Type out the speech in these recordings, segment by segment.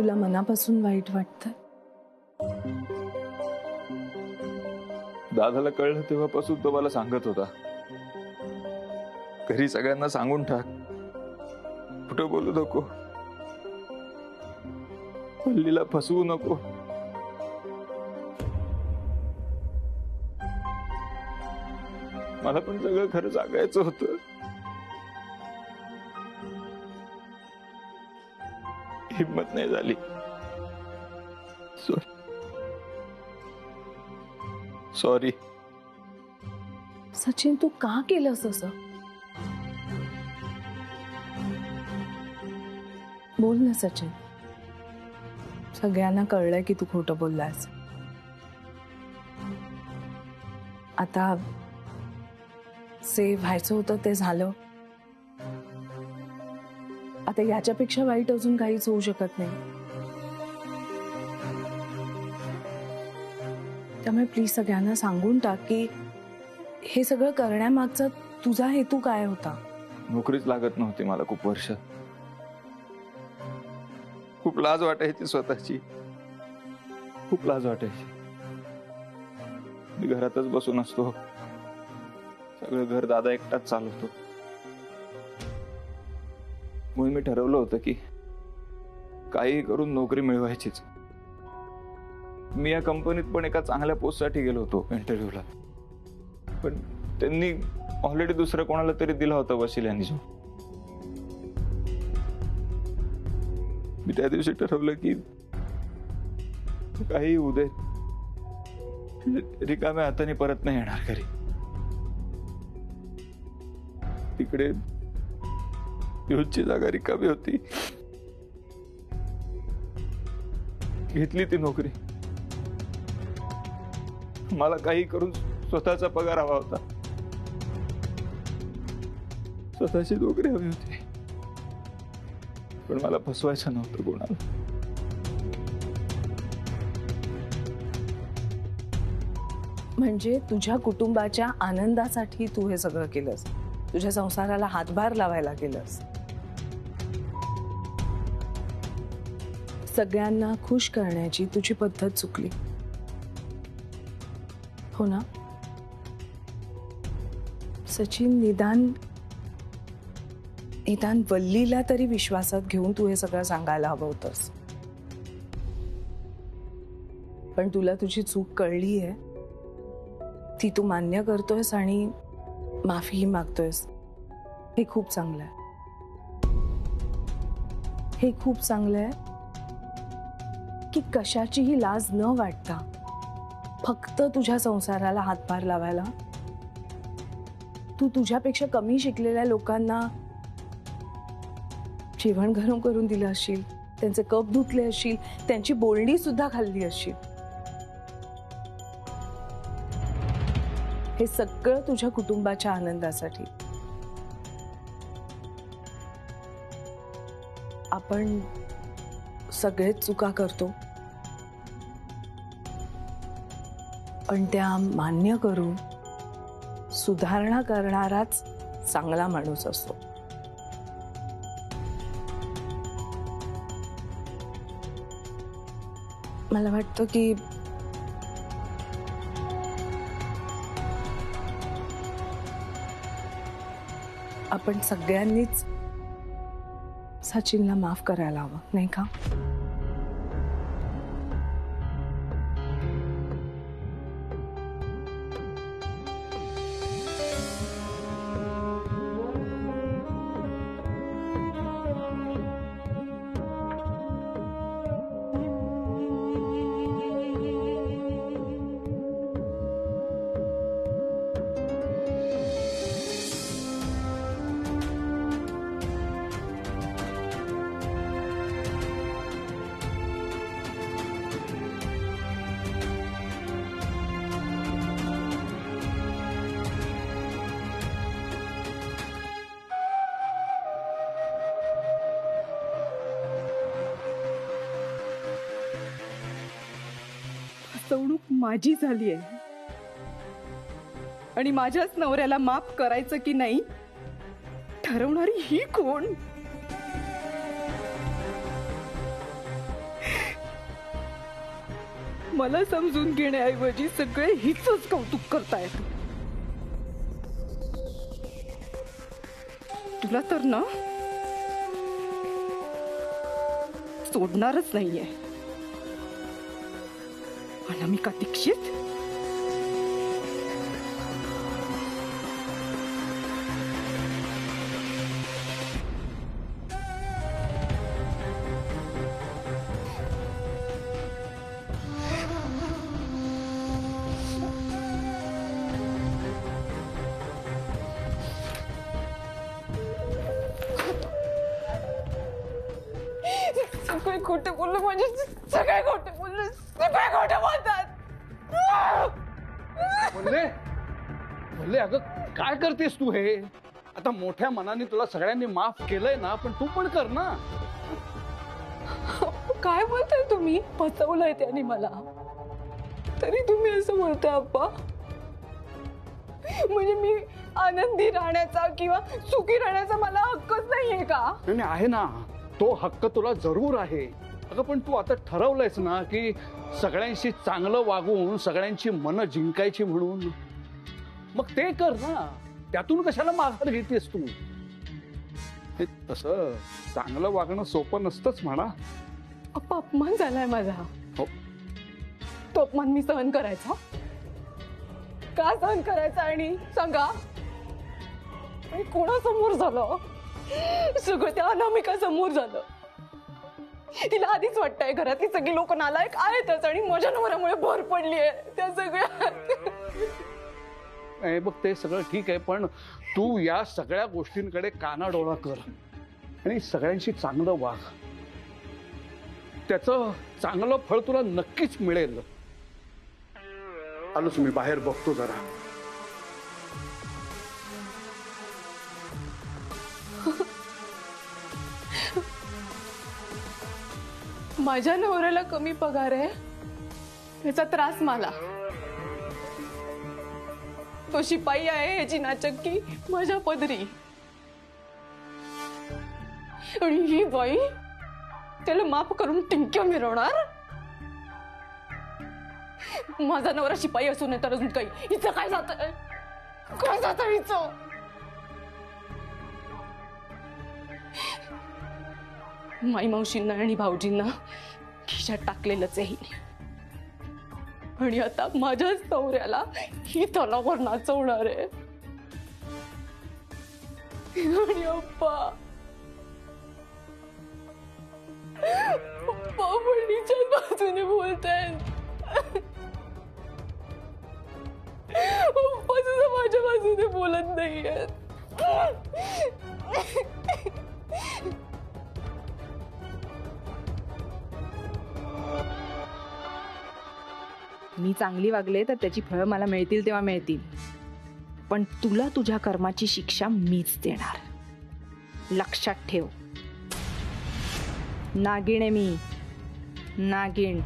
तुला मनापासून वाईट वाटतंय? दादाला कळलं तेव्हापासून तो मला सांगत होता, घरी सगळ्यांना सांगून टाक, कुठं बोलू नको, पल्लीला फसवू नको. मला पण सगळं खरं सांगायचं होतं. हिम्मत नाही झाली. सॉरी. सचिन, तू का केलंस असं? बोल ना सचिन. सगळ्यांना कळलंय की तू खोटं बोललास. आता सेव्ह व्हायचं होतं ते झालं. आता याच्यापेक्षा वाईट अजून काहीच होऊ शकत नाही. त्यामुळे प्लीज सगळ्यांना सांगून टाक की हे सगळं करण्यामागचा तुझा हेतू काय होता. नोकरीच लागत नव्हती मला खूप वर्ष. खूप लाज वाटायची स्वतःची, खूप लाज वाटायची. मी घरातच बसून असतो, सगळं घर दादा एकटाच चालवतो. म्हणून मी ठरवलं होतं की काही करून नोकरी मिळवायचीच. मी या कंपनीत पण एका चांगल्या पोस्टसाठी गेलो होतो इंटरव्ह्यूला, पण त्यांनी ऑलरेडी दुसरं कोणाला तरी दिला होता, वशील यांनी. जो मी त्या दिवशी ठरवलं की काही उदय रिकाम्या हाताने परत नाही येणार घरी. तिकडे पियुषची जागा रिकामी होती, घेतली ती नोकरी. मला काही करून स्वतःचा पगार हवा होता, स्वतःची नोकरी हवी होती, पण मला फसवायचं नव्हतं कोणाला. म्हणजे तुझ्या कुटुंबाच्या आनंदासाठी तू हे सगळं केलंस, तुझ्या संसाराला हातभार लावायला केलंस, सगळ्यांना खुश करण्याची तुझी पद्धत चुकली, हो ना सचिन? निदान वल्लीला तरी विश्वासात घेऊन तू हे सगळं सांगायला हवं होतंस. पण तुला तुझी चूक कळलीये, ती तू मान्य करतोयस आणि माफीही मागतोयस. हे खूप चांगलं आहे, हे खूप चांगलं आहे की कशाचीही लाज न वाटता फक्त तुझ्या संसाराला हातभार लावायला तू तुझ्यापेक्षा कमी शिकलेल्या लोकांना जेवण गरम करून दिलं असशील, त्यांचे कप धुतले असशील, त्यांची बोलणी सुद्धा खाल्ली असशील. हे सगळं तुझ्या कुटुंबाच्या आनंदासाठी. आपण सगळेच चुका करतो, पण त्या मान्य करून सुधारणा करणाराच चांगला माणूस असतो. मला वाटतं की आपण सगळ्यांनीच सचिनला माफ करायला हवं, नाही का? फसवणूक माझी झाली आहे आणि माझ्याच नवऱ्याला माफ करायचं की नाही ठरवणारी ही कोण? मला समजून घेण्याऐवजी सगळे हिचंच कौतुक करतायत. तुला तर ना सोडणारच नाहीये. अनामिका दीक्षित, सगळे खोटे बोललो, म्हणजे सगळे खोटे बोललो, सगळे खोटे बोलतात. बोलले बोलले अगं काय करतेस तू हे? आता मोठ्या मनाने तुला सगळ्यांनी माफ केलंय ना, पण तू पण कर ना. काय बोलताय तुम्ही? फसवलंय त्याने मला, तरी तुम्ही असं बोलताय अप्पा? म्हणजे मी आनंदी राहण्याचा किंवा सुखी राहण्याचा मला हक्कच नाहीये का? नाही आहे ना, तो हक्क तुला जरूर आहे. अगं पण तू आता ठरवलंयस ना की सगळ्यांशी चांगलं वागून सगळ्यांची मनं जिंकायची म्हणून, मग ते कर ना. त्यातून कशाला माघार घेतेस तू? हे तसं चांगलं वागणं सोपं नसतंच म्हणा. अप्पा, अपमान झालाय माझा. हो. तो अपमान मी सहन करायचा का? सहन करायचा? आणि सांगा, आणि कोणासमोर झालं? सगळं त्या अनामिका समोर झालं. तिला आधीच वाटतंय घरातली सगळी लोक नालायक आहेतच, आणि माझ्या नवऱ्यामुळे भर पडली आहे त्या सगळ्या. बघ ते सगळं ठीक आहे, पण तू या सगळ्या गोष्टींकडे कानाडोळा कर आणि सगळ्यांशी चांगलं वाग. त्याचं चांगलं फळ तुला नक्कीच मिळेल. आलोच मी बाहेर, बघतो जरा. माझ्या नवऱ्याला कमी पगार आहे याचा त्रास मला. तो शिपाई आहे याची नाचक्की माझ्या पदरी. आणि ही बाई त्याला माफ करून टिंक्या मिरवणार. माझा नवरा शिपाई असू नये तर अजून काही, हिचं काय जात? काय जात हिचं? माई मावशींना आणि भाऊजींना खिशात टाकलेलंच आहे हिने. आणि आता माझ्याच नवऱ्याला ही तलावर नाचवणार आहे. आणि अप्पा बहिणीच्याच बाजूने बोलतायत. पप्पा सुद्धा माझ्या बाजूने बोलत नाहीयेत. मी चांगली वागले तर त्याची फळं मला मिळतील तेव्हा मिळतील, पण तुला तुझ्या कर्माची शिक्षा मीच देणार. लक्षात ठेव. नागिण आहे मी, नागिण.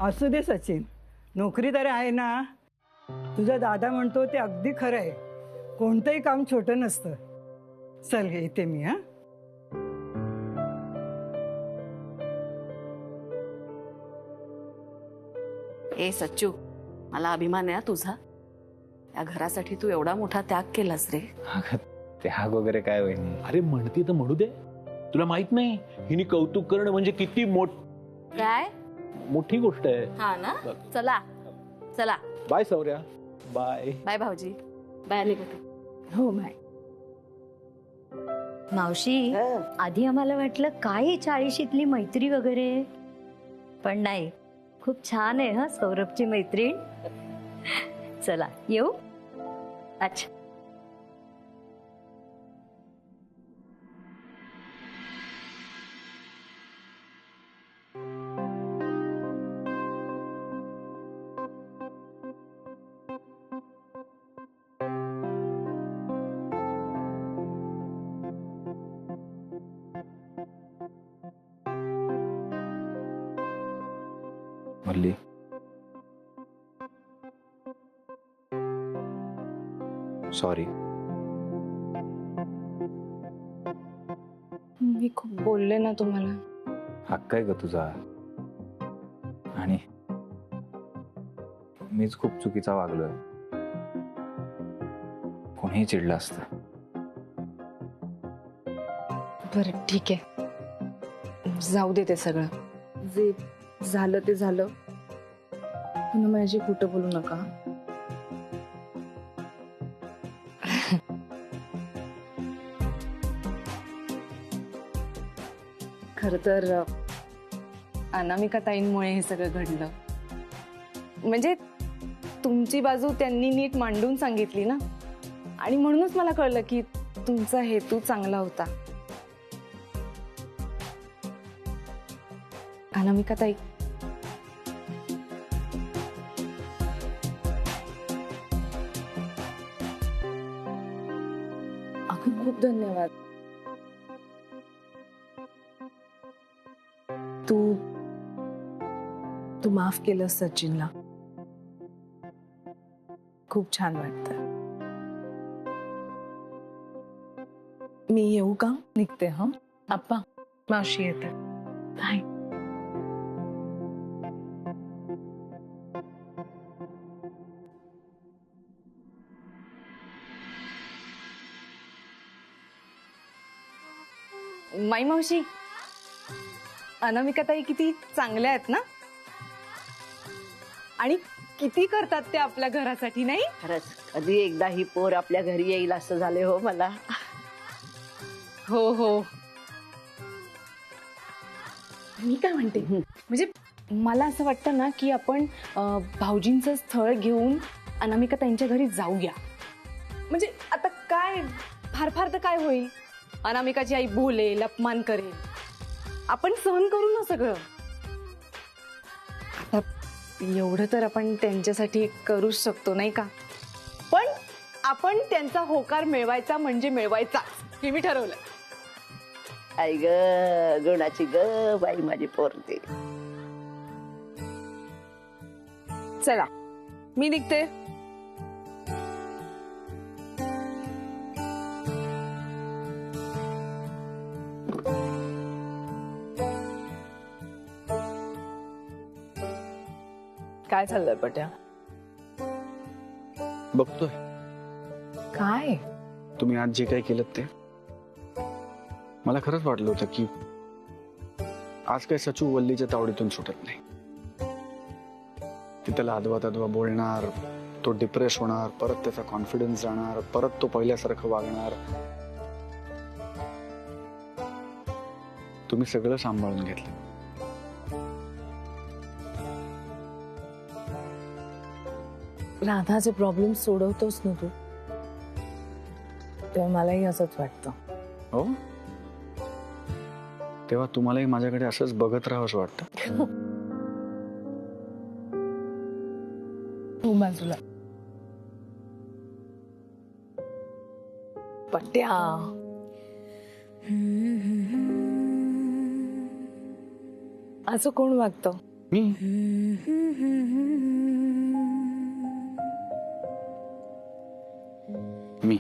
असू दे सचिन, नोकरी तरी आहे ना. तुझा दादा म्हणतो ते अगदी खरं आहे. कोणतंही काम छोटं नसतं. चल येते मी. हा, ए सच्चू, मला अभिमान आहे तुझा. या घरासाठी तू एवढा मोठा त्याग केलास रे. त्याग वगैरे काय होईल? अरे म्हणते तर म्हणू दे. तुला माहित नाही हिने कौतुक करणं म्हणजे किती काय मोठी गोष्ट आहे. हा ना. चला चला. बाय सौर्या. बाय. बाय भाऊजी. बाय निघतो. हो बाय. मावशी, आधी आम्हाला वाटलं काय 40शीतली मैत्री वगैरे, पण नाही, खूप छान आहे हा सौरभची मैत्रीण. चला येऊ. अच्छा. मल्ली, सॉरी. मी खूप बोलले ना तुम्हाला. हक्क आहे ग तुझा, आणि मीच खूप चुकीचा वागलोय. कोणीही चिडलं असतं. बरं ठीक आहे, जाऊ दे ते सगळं. जे झालं ते झालं. पुन्हा माझी खोटं बोलू नका. खर तर अनामिका ताईंमुळे हे सगळं घडलं. म्हणजे तुमची बाजू त्यांनी नीट मांडून सांगितली ना, आणि म्हणूनच मला कळलं की तुमचा हेतू चांगला होता. अनामिका ताई, अगं खूप धन्यवाद. तू माफ केलं सचिनला. खूप छान वाटतं. मी येऊ का? निघते. हा आप्पा, मावशी येते. बाय. माई मावशी, अनामिका ताई किती चांगल्या आहेत ना, आणि किती करतात ते आपल्या घरासाठी, नाही? खरंच कधी एकदा ही पोर आपल्या घरी येईल असं झाले हो मला. हो हो. मी काय म्हणते, म्हणजे मला असं वाटतं ना की आपण भाऊजींचं स्थळ घेऊन अनामिका ताईंच्या घरी जाऊया. म्हणजे आता काय, फार फार तर काय होईल, अनामिकाची आई बोलेल, अपमान करेल, आपण सहन करू ना सगळं. आता एवढं तर आपण त्यांच्यासाठी करूच शकतो, नाही का? पण आपण त्यांचा होकार मिळवायचा म्हणजे मिळवायचा, हे मी ठरवलं. आई ग गुणाची ग बाई माझी पोरती. चला मी निघते. काय चाललंय पट्या? बघतोय काय? तुम्ही आज जे काही केलं ते मला खरंच वाटलं होतं की आज काय सचू वल्लीच्या तावडीतून सुटत नाही. ती त्याला अदवा तदवा बोलणार, तो डिप्रेस होणार, परत त्याचा कॉन्फिडन्स जाणार, परत तो पहिल्यासारखं वागणार. तुम्ही सगळं सांभाळून घेतलं. राधाचे प्रॉब्लेम सोडवतोस ना तू, तेव्हा मलाही असंच वाटतं. हो, तेव्हा तुम्हालाही माझ्याकडे असंच बघत राहावंसं वाटतं. हो बाजूला. पट्ट्या, असं कोण वागतं? मी. मी.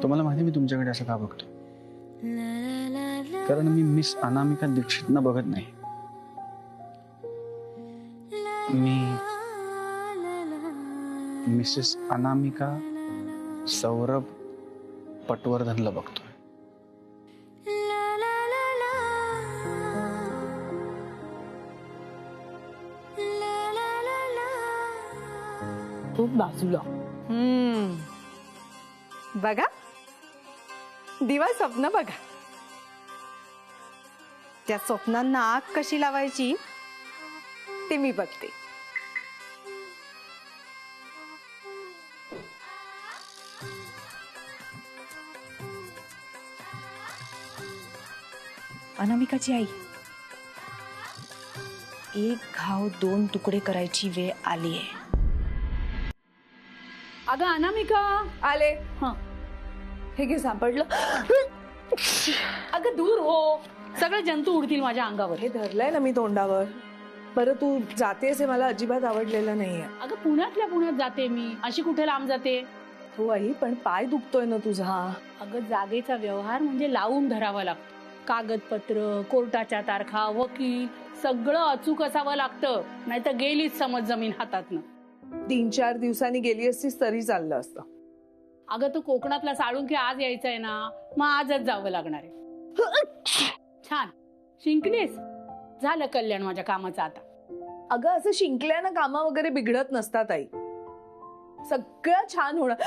तुम्हाला माहिती मी तुमच्याकडे असं का बघतो? कारण मी मिस अनामिका दीक्षितना बघत नाही. मी मिसेस अनामिका सौरभ पटवर्धनला बघतोय. तू बाजूला. बघा, दिवा स्वप्न बघा. त्या स्वप्नांना आग कशी लावायची ते मी बघते. अनामिकाची आई, एक घाव दोन तुकडे करायची वेळ आली आहे. अगं अनामिका, आले. हा हे घे, सापडलं. अगं दूर हो, सगळे जंतू उडतील माझ्या अंगावर. हे धरलंय ना मी तोंडावर. बरं, तू जातेस हे मला अजिबात आवडलेलं नाहीये. अगं पुण्यातल्या पुण्यात जाते मी, अशी कुठे लांब जाते? हो आई, पण पाय दुखतोय ना तुझा. अगं जागेचा व्यवहार म्हणजे लावून धरावा लागतो. कागदपत्र, कोर्टाच्या तारखा, वकील सगळं अचूक असावं लागतं, नाही तर गेलीच समज जमीन हातातनं. 3-4 दिवसांनी गेली असतीस तरी चाललं असतं. अगं तू कोकणातला साळुंकी आज यायचा आहे ना, मग आजच जावं लागणार आहे. छान शिंकलीस, झालं कल्याण माझ्या कामाचं आता. अगं असं शिंकल्यानं कामं वगैरे बिघडत नसतात आई. सगळं छान होणार.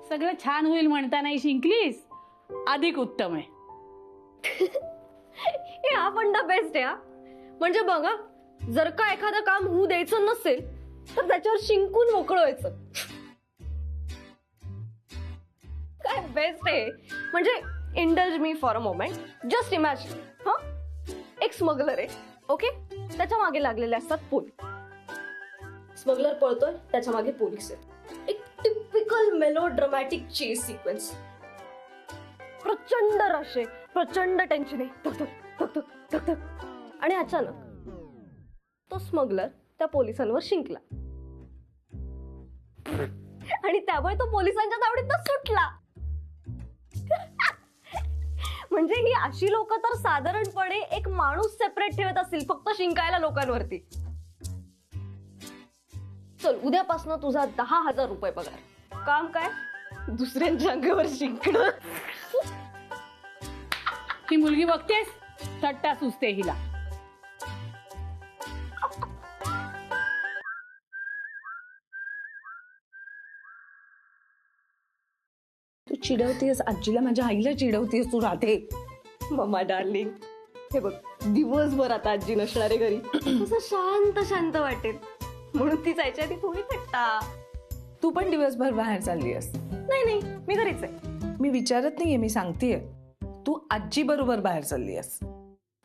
सगळं छान होईल म्हणता नाही शिंकलीस, अधिक उत्तम आहे. हे हा फंडा बेस्ट आहे. म्हणजे बघा, जर का एखादं काम होऊ द्यायचं नसेल तर त्याच्यावर शिंकून मोकळं व्हायचं. काय बेस्ट आहे. म्हणजे indulge me for a moment. Just imagine, हा एक स्मगलर आहे, ओके, त्याच्या मागे लागलेले असतात पोलीस. स्मगलर पळतोय, त्याच्या मागे पोलीस आहेत. एक टिपिकल मेलो ड्रामॅटिक चेस सिक्वेन्स. प्रचंड रश आहे, प्रचंड टेन्शन आहे, धक धक धक धक धक धक. आणि अचानक तो स्मगलर त्या पोलिसांवर शिंकला आणि त्यामुळे तो पोलिसांच्या तावडीतनं सुटला. म्हणजे ही अशी लोक तर साधारणपणे एक माणूस सेपरेट ठेवत असतील फक्त शिंकायला लोकांवरती. चल, उद्यापासून तुझा 10,000 रुपये पगार. काम काय? दुसऱ्यांच्या अंगावर शिंकणं. ही मुलगी बघतेस, थट्टा सुचते हिला. तू चिडवतेस आजीला, माझ्या आईला चिडवतेस तू राधे. मम्मा डार्लिंग, हे बघ, दिवसभर आता आजी नसणारे घरी, असं शांत शांत वाटेल म्हणून ती जायच्या आधी थोडी थट्टा. तू पण दिवसभर बाहेर चालली आहेस? नाही नाही, मी घरीच आहे. मी विचारत नाहीये, मी सांगतेय. तू आजी बरोबर बाहेर चालली आहेस.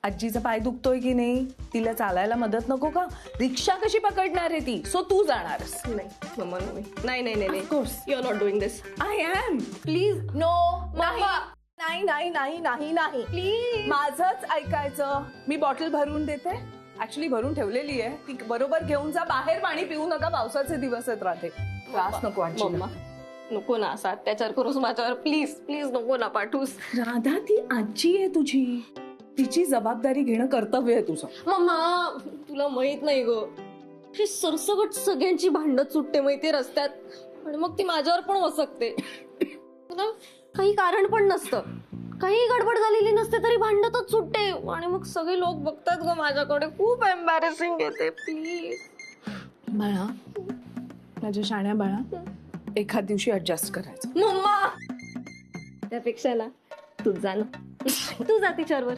आजीचा पाय दुखतोय की नाही, तिला चालायला मदत नको का? रिक्षा कशी पकडणार आहे ती? सो तू जाणारस? नाही मम्मा, नाही नाही नाही, of course you are not doing this. I am. Please. No, नाही नाही नाही नाही नाही, प्लीज माझंच ऐकायचं. मी बॉटल भरून देते, ऍक्च्युली भरून ठेवलेली आहे ती. बरोबर घेऊन जा. बाहेर पाणी पिऊ नका, पावसाचे दिवस आहेत राहते. त्रास नको आजी. मम्मा नको ना, असा अत्याचार करूस माझ्यावर. प्लीज प्लीज नको ना पाठवूस. राधा, ती आजी आहे तुझी, तिची जबाबदारी घेणं कर्तव्य आहे तुझं. मम्मा तुला माहित नाही ग, ही सरसगट सगळ्यांची भांडत सुटते माहिती रस्त्यात, आणि मग ती माझ्यावर पण वसकते. तुला काही कारण पण नसतं, काही गडबड झालेली नसते तरी भांडतच सुटते, आणि मग सगळे लोक बघतात ग माझ्याकडे. खूप एम्बॅरेसिंग येते. प्लीज बाळा, माझ्या शाण्या बाळा, एखाद दिवशी ऍडजस्ट करायचं. मम्मा त्यापेक्षा ना तू जा ना, तू जा तिच्यावर.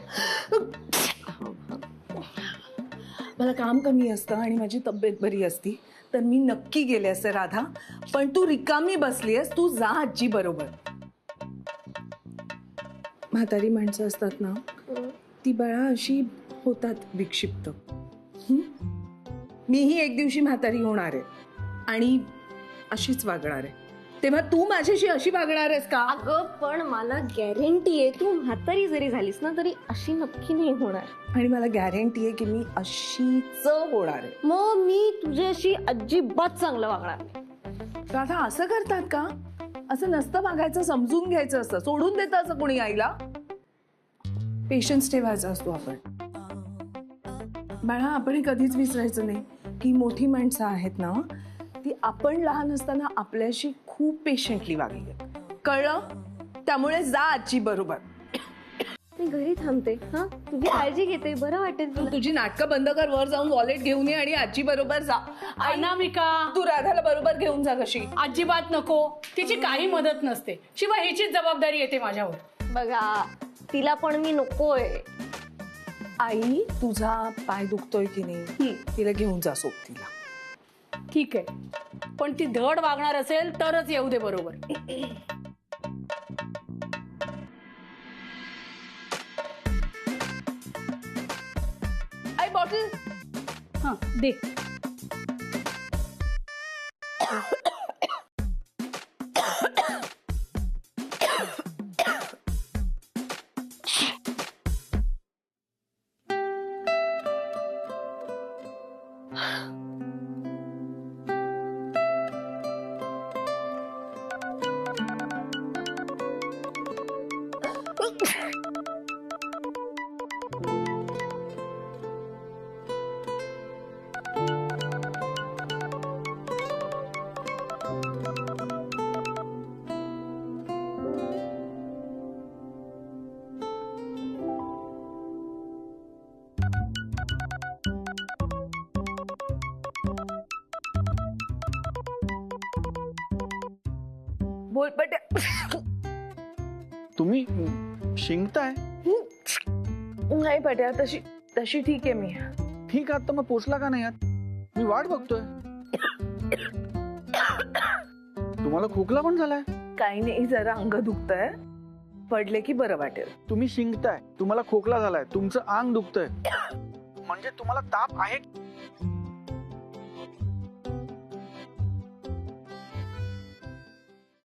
मला काम कमी असतं आणि माझी तब्येत बरी असती तर मी नक्की गेले असते राधा, पण तू रिकामी बसली आहेस. तू जा आजी बरोबर. म्हातारी माणसं असतात ना, ती बाळा अशी होतात विक्षिप्त. मीही एक दिवशी म्हातारी होणार आहे आणि अशीच वागणार आहे. तेव्हा तू माझ्याशी अशी वागणार आहेस का? अगं पण मला गॅरंटी आहे, तू म्हातारी जरी झालीस ना तरी अशी नक्की नाही होणार. आणि मला गॅरंटी आहे की मी अशीच होणार आहे. मग मी तुझ्याशी अजिबात चांगलं वागणार. राधा, असं करतात का? असं नसतं वागायचं, समजून घ्यायचं असतं. सोडून देतं असं कोणी आईला? पेशन्स ठेवायचा असतो आपण. बाळा, आपण हे कधीच विसरायचं नाही की मोठी माणसं आहेत ना, ती आपण लहान असताना आपल्याशी खूप पेशंटली वागली. कळलं? त्यामुळे जा आजी बरोबर. मी घरी थांबते, हा तुझी काळजी घेते, बरं वाटेल तू तुझी नाटकं बंद कर, वर जाऊन वॉलेट घेऊन ये आणि आजी बरोबर जा. अनामिका, तू राधाला बरोबर घेऊन जा. कशी? अजिबात नको, तिची काही मदत नसते, शिवाय ह्याचीच जबाबदारी येते माझ्यावर. बघा, तिला पण मी नकोय. आई, तुझा पाय दुखतोय की नाही, तिला घेऊन जा सोबतीला. ठीक आहे, पण ती धड वागणार असेल तरच येऊ दे बरोबर. आई, बॉटल. हा दे. बोल पट्या. तुम्ही शिंकताय? नाही पट्या, तशी तशी ठीक आहे मी. ठीक आहात तर मग पोचला का नाही आहात? मी वाट बघतोय. तुम्हाला खोकला पण झालाय? काही नाही, जरा अंग दुखतंय, पडले की बरं वाटेल. तुम्ही शिंकताय, तुम्हाला खोकला झालाय, तुमचं अंग दुखतंय, म्हणजे तुम्हाला ताप आहे.